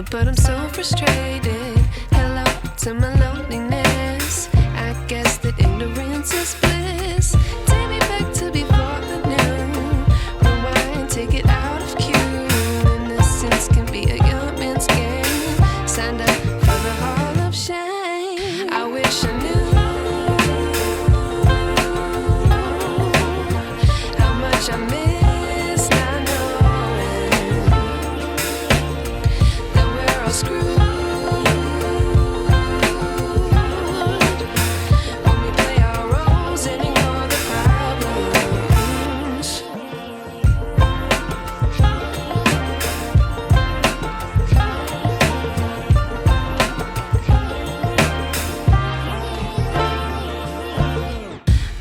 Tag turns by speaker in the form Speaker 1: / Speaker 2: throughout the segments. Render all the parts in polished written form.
Speaker 1: But I'm so frustrated. Hello to my loneliness. I guess that ignorance is bliss. Take me back to before I knew. Rewind, take it out of cue. Innocence can be a young man's game. Signed up for the hall of shame. I wish I knew how much I miss not knowing that we're all screwed. When we play our roles and ignore the problems.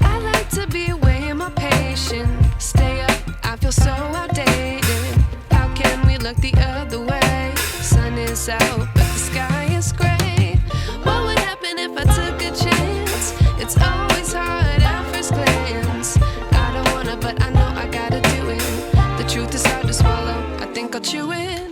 Speaker 1: I like to be away in my patience. Stay up, I feel so outdated. How can we look the other way? Sun is out, but the sky is gray. What would happen if I took a chance? It's always hard at first glance. I don't wanna, but I know I gotta do it. The truth is hard to swallow, I think I'll chew it.